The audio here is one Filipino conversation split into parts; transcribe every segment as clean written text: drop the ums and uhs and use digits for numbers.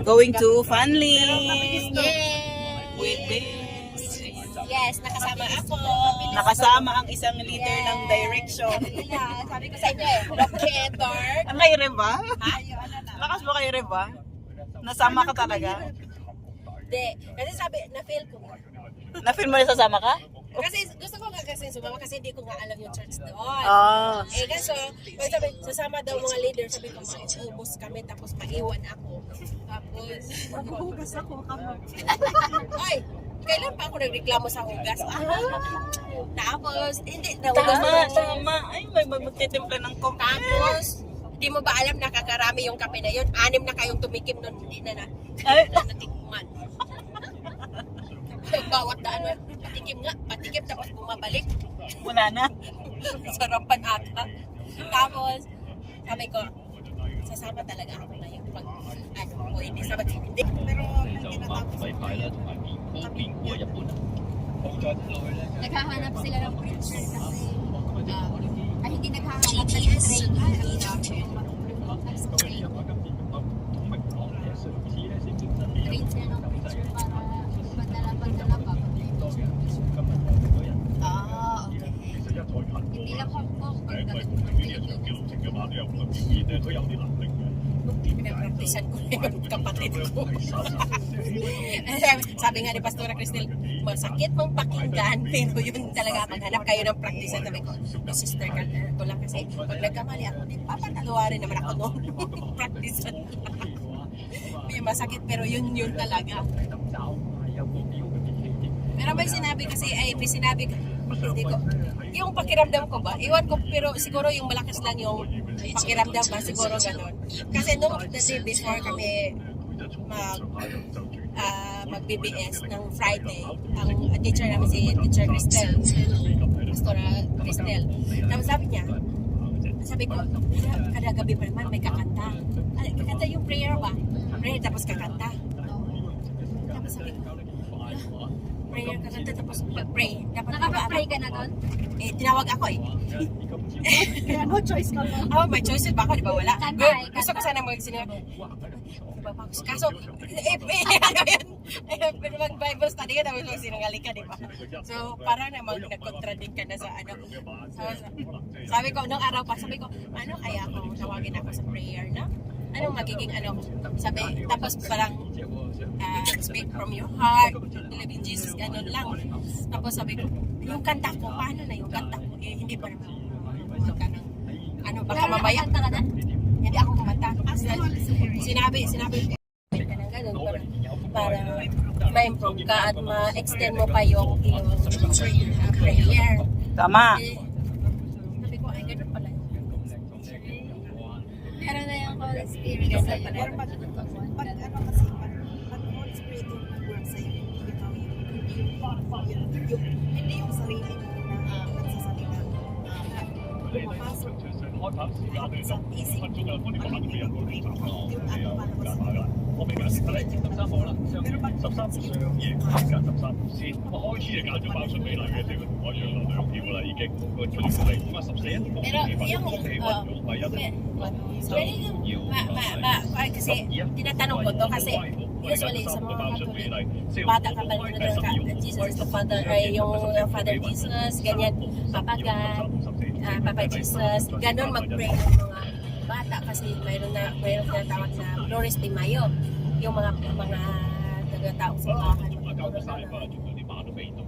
Going to Fanling. With this. Yes, nakasama ako. Nakasama ang isang leader ng direction. Sabi ko sa inyo eh, locator. Ang kay Reva? Ha? Lakas ba kay Reva? Nasama ka talaga? Hindi. Kasi sabi, na-feel ko. Na-feel mo na sasama ka? Kasi gusto ko nga kasi sumama kasi hindi ko nga alam yung church doon. Ah. Eh kaso, pag sabi, sasama daw mga leader, sabi ko, maubos kami tapos maiwan ako. Tapos, maghuhugas ako kamo. Ay, kailan pa ako nagreklamo sa hugas? Tapos, hindi, Tama. Ay, magtitimpla ng coke. Tapos, hindi mo ba alam nakakarami yung kape na yun? 6 na kayong tumikim nun, hindi na Ay. natikman. Bawat daan, patikim tapos bumabalik. Wala na. Sarapan ata. Tapos, sabi ko, sasama talaga ako ngayon. Pag, o hindi sama, hindi. Pero, naghahanap sila ng preacher kasi ay hindi naghahanap ng train train sila ng preacher para padala pa okay. Hindi lang Hong Kong pero dapat ng pinagpraktisan ko na yung kapatid ko. Sabi nga ni Pastora Cristel, masakit mong pakinggan, pero yun talaga, maghanap kayo ng praktisan. Sabi ko, sister ko lang kasi, pag nagkamali ako din, papataluwarin naman ako noon. Praktisan lang. May masakit, pero yun talaga. Pero may sinabi hindi ko, yung pakiramdam ko ba, iwan ko, pero siguro yung malakas lang yung pakiramdam ba, siguro ganun. Kasi nung the day before kami mag-BBS ng Friday, ang teacher namin si Teacher Cristel, Pastora Cristel. Tapos sabi ko, kada gabi pa naman may kakanta. Kakanta yung prayer ba? Prayer tapos kakanta. Tapos sabi ko, prayer kakanta tapos pray. nakapag-pray ka na doon? Eh, tinawag ako eh. No choice ka mo. Oh, may choices ba ako? Di ba wala? Kanta Gusto ko sana mag-sinunod. Kaso, pero mag-Bible study ka, tapos mag-sinungaling ka, di ba? So, para namang nag-contradict ka na sa ano. So, sabi ko, nung araw pa, sabi ko, ano kaya kung tawagin ako sa prayer, no? Anong magiging ano? Sabi, tapos parang, speak from your heart, believe in Jesus, ganun lang. Tapos sabi ko, yung kanta ko, paano na yung kanta ko? Eh, hindi pa naman kumanta ng, ano, baka mamaya. Kanta ka na? Hindi ako kumanta. Sinabi ka ng ganun para ma-improve ka at ma-extend mo pa yung prayer. Tama. Eh, sabi ko, ay, ganun pala. Meron na yung Holy Spirit sa Pero pag ano kasi, pag Holy Spirit yung nag-work sa'yo, hindi ikaw hindi yung sarili mo na nagsasalita. Pumapasok sa isip mo, yung ano para mas pero pag Pero yung, kasi tinatanong ko to kasi usually sa mga Catholic, bata ka pa rin na Jesus is the Father, ay yung Father Jesus, ganyan, Papa God, Papa Jesus, ganon mag-pray yung mga bata kasi mayroon tinatawag na Flores de Mayo, yung mga taga-tao sa bahay, magtuturo na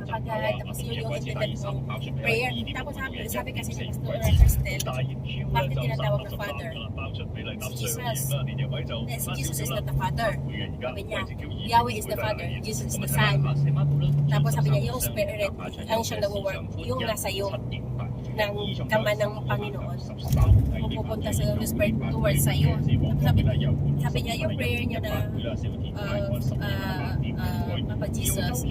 kapag tapos yun yung intended mong prayer. Tapos sabi kasi ni Pastor Cristel, bakit tinatawag na Father? Si Jesus. Si Jesus is not the Father. Sabi niya, Yahweh is the Father, Jesus is the Son. Tapos sabi niya, yung Spirit, ang siyang nag-work, yung nasa iyo, ng kama ng Panginoon, pupunta sa Holy Spirit towards sa iyo. Sabi niya, yung prayer niya na Papa Jesus,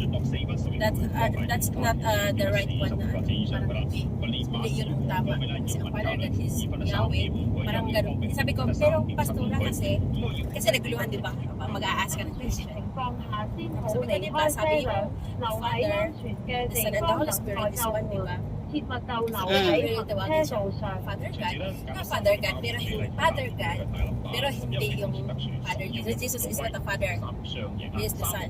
that's not the right one na parang hindi yun ang tama. Kasi ang Father that is Yahweh, parang gano'n. Sabi ko, pero pastora kasi naguluhan, di ba? Mag-a-ask ka ng question. Sabi ko, di ba? Sabi yung Father, the Son, and the Holy Spirit is one, di ba? tawagin siya Father God. Na Father God, pero hindi yung Father Jesus. Jesus is not a father. He is the son.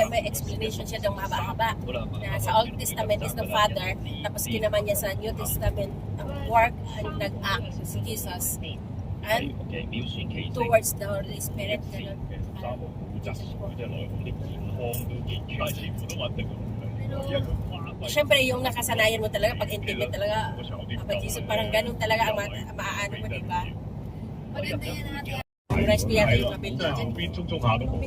May explanation siya ng mahaba-haba. Na sa Old Testament is the Father, tapos ginaman niya sa New Testament ang work and nag-act si Jesus. And towards the Holy Spirit, ganun. Siyempre, yung nakasanayan mo talaga, pag intimate talaga, Papa Jesus, parang ganun talaga ang maaano mo, diba? Maganda yan natin. Memorize ko yata yung mga building dyan.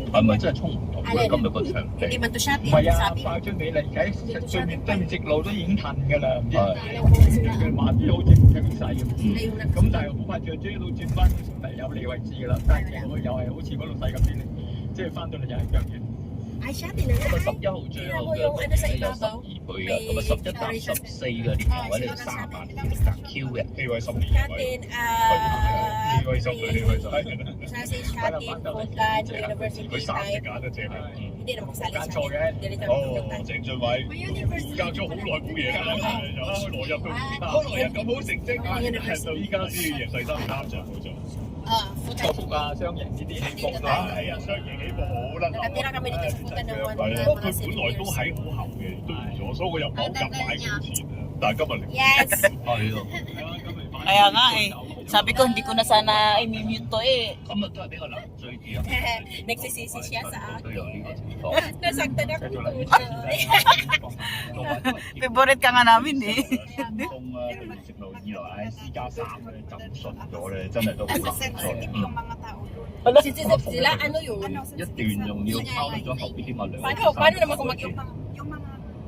係咪真係衝唔到嘅今日個場地？ Hindi man to shopping, 唔係啊， sabi. 快將你嚟睇，對面直路都已經褪㗎啦，唔知係佢慢啲好似唔驚細咁。 Sila yung 咁但係好快最追到轉翻上嚟有利位置㗎啦，但係我又係好似嗰度細咁啲，即係翻到嚟又係腳軟。 Ay, shopping na 咁啊nga. 11號最 Tingnan 後 mo 嘅 yung ano sa 有 ibabaw. 12倍嘅，咁啊11搭14嘅年頭位呢度3萬Q 嘅。 呢位十年 Shopping, 呢位十呢位十， sa si shopping, Portland, University 佢三隻 type. 眼都借嚟。 Hindi naman kasali sa間錯嘅。 akin. Diretso ang 哦， pupunta. 鄭俊偉隔咗好耐冇嘢啦，由開羅入到開羅有咁好成績，到依家先要贏第三啱就冇錯。 Futan. 福啊，雙贏呢啲起伏啦，係啊，雙贏起伏好啦。 Nakatira kami dito sa Futan ng係啊， mga 不過 mga 佢本來 seniors. 都喺好後嘅，都唔咗，所以我又唔好夾買咁錢啊。但係今日嚟， Yes! 係咯， Kaya nga eh. Sabi ko, hindi ko na sana i-mute to eh. 今日都係比較難追啲啊， Nagsisisi siya sa 都 akin. 有呢個情況。 Nasaktan ako tuloy. 同埋因為 Favorite ka nga namin eh. 通啊，直路以來私家衫咧浸順咗咧，真係都好難追。 yung mga tao doon. Sila ano yun? 一段用要拋咗後邊起碼兩 Paano naman kung mag- Yung mga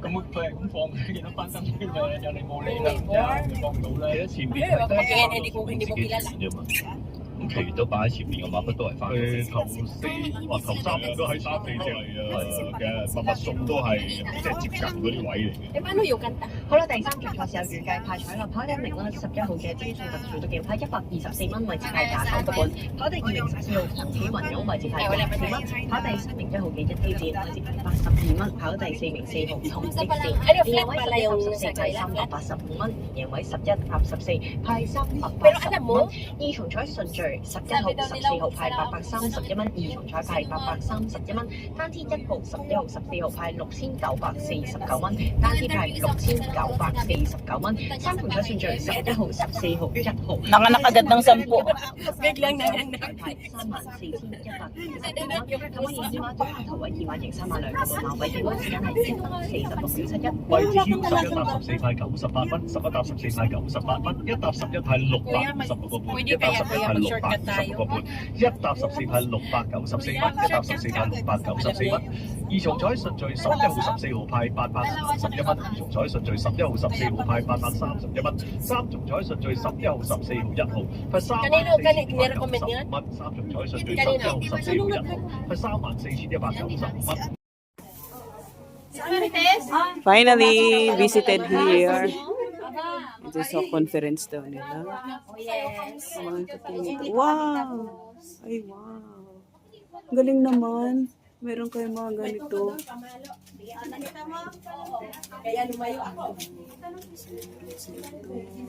咁佢係咁放，見到翻身嘅，有你冇理啦，放到咧。前邊 Kaya hindi mo kilala. 啫嘛，咁其餘都擺喺前面嘅馬匹都係翻。佢頭四或頭三名都喺三四隻嘅密密送都係即係接近嗰啲位嚟嘅。 Eh, paano yung kanta? 好啦，第三場賽事有預計派彩落跑第一名啦，11號嘅精算特殊特技派124蚊，位置派29個半；跑第二名14號陳喜雲勇，位置派24蚊；跑第三名1號嘅一挑戰，位置派82蚊；跑第四名4號同的士，連位11搭14派385蚊，贏位11搭14派380蚊。二重彩順序11號、14號派831蚊，二重彩派831蚊，單天1號、11號、14號派6949蚊，單天派6949蚊，三重彩順序11號、14號、1號。 Nanganak agad ng 10. Biglang nanganak. 派34100咁我現電話對下頭位2萬贏3萬2個半，馬位電話時間係146.71。位置 Q 11搭14派98蚊，11搭14派98蚊，1搭11派656個半，1搭10派656個半，1搭14派694蚊，1搭14派694蚊。二重彩順序11號、14號派851蚊，二重彩順序11號、14號派831蚊，三重彩順序11號、14號、1號派34090蚊，三重彩順序11號、14號、1號派34190蚊。 Finally, visited here. Ito sa conference daw nila. Wow! Ay, wow. Galing naman. Meron kayong mga ganito. Kaya lumayo ako.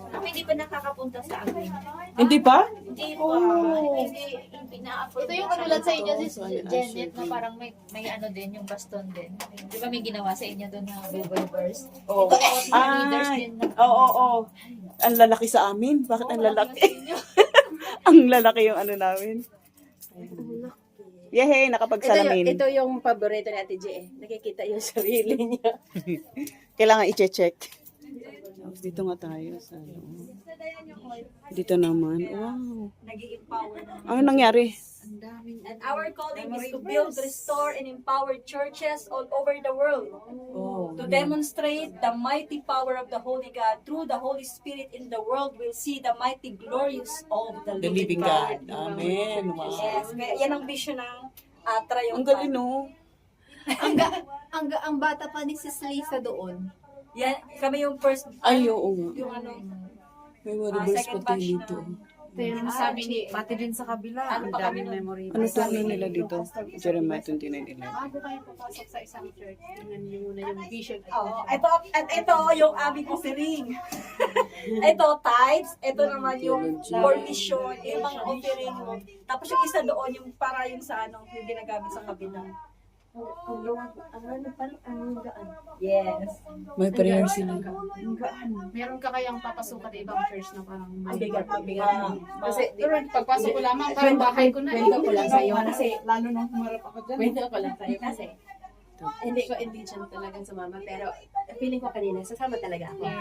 Ako hindi pa nakakapunta sa amin. Hindi pa? Hindi pa. Hindi na-afford. Ito yung katulad sa inyo, si Janet, na parang may ano din, yung baston din. Di ba may ginawa sa inyo doon na revolvers? Oo. Leaders Ay, din. oo. Ang lalaki sa amin. Bakit ang lalaki? Ang lalaki yung ano namin. Yehey, nakapagsalamin. Ito yung paborito ni Ate G eh. Nakikita yung sarili niya. Kailangan i-check. Dito nga tayo sa ano. Dito naman. Wow. Ano nangyari? And our calling is to build, restore, and empower churches all over the world Oh. to demonstrate the mighty power of the Holy God. Through the Holy Spirit in the world, we'll see the mighty glorious of the The living God. God. Amen. Wow. Yes, kaya yan ang vision ng Ang Triumph. galing no. Ang bata pa ni Sis Lisa doon. Yan, kami yung first, Ay, oo nga. yung ano, May mga reverse second pa batch dito. Ito yung sabi ni, Pati din sa kabila, ang daming memory. Ano to ano nila dito? Jeremiah 29:11. bago kayo papasok sa isang church, tingnan niyo muna yung vision. Oh, ito yung aming offering. Ito tithes, ito naman yung for mission, yung mga offering mo. Tapos yung isa doon yung para yung sa ano, yung ginagamit sa kabila. Yes. May prayer sila. Meron ka kayang papasukan sa ibang church na parang Mabigat. Kasi pero pagpasok ko lamang, parang bahay ko na. kwento ko lang sa'yo kasi Lalo nung humarap ako dyan. Kwento ko lang sa'yo kasi hindi ko intention talagang sumama pero feeling ko kanina sasama talaga ako.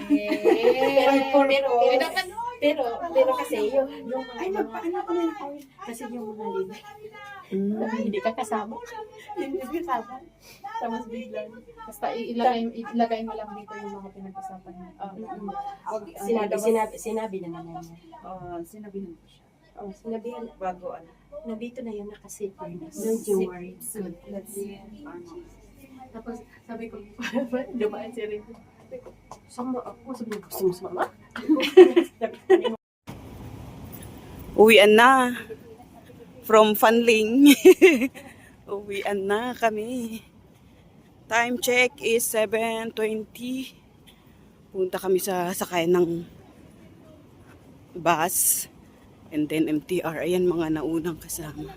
Pero kasi yung mga kasi yung mga leader hindi ka kasama. Hindi ka kasama. Tapos biglang Basta ilagay mo lang dito yung mga pinag-usapan niyo. sinabi naman niya. Sinabihan ko siya. Oh, sinabihan Bago ano. nandito na yun naka-safe na. Don't you worry. Good. Let's see. Tapos sabi ko, dumaan si Rico. Sama ako. Sabi ko, gusto mo sumama? Uwian na. From Fanling. Uwian na kami. Time check is 7:20. Punta kami sa sakayan ng bus. And then MTR. Ayan mga naunang kasama.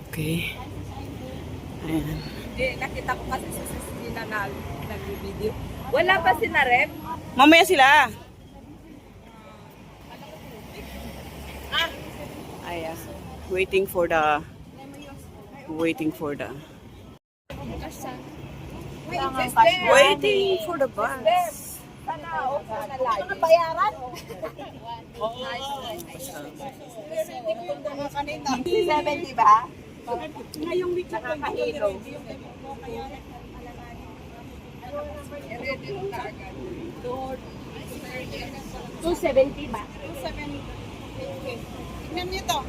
Okay. Ayan. Nakita ko kasi sa sila na nag-video. Wala pa si Narep. Mamaya sila. Ayan. Waiting for the waiting for the bus. Ano bayaran? 70 ba? Ngayong week nakakahilo. 270 ba? 270. Tignan niyo to.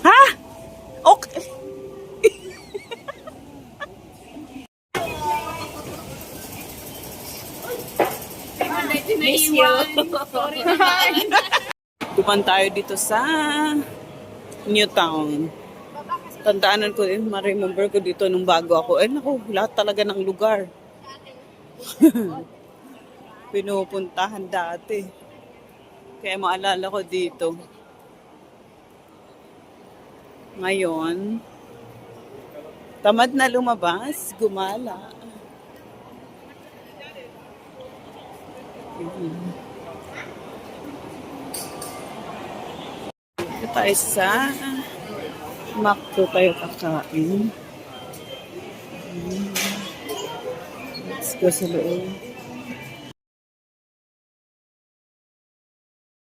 Ha? Okay. Miss you. Duman tayo dito sa Newtown. Tandaanan ko din, ma-remember ko dito nung bago ako. Eh naku, lahat talaga ng lugar. Pinupuntahan dati. Kaya maalala ko dito. Ngayon, tamad na lumabas, gumala. Ito tayo sa Macdo tayo kakain. Let's go sa loob.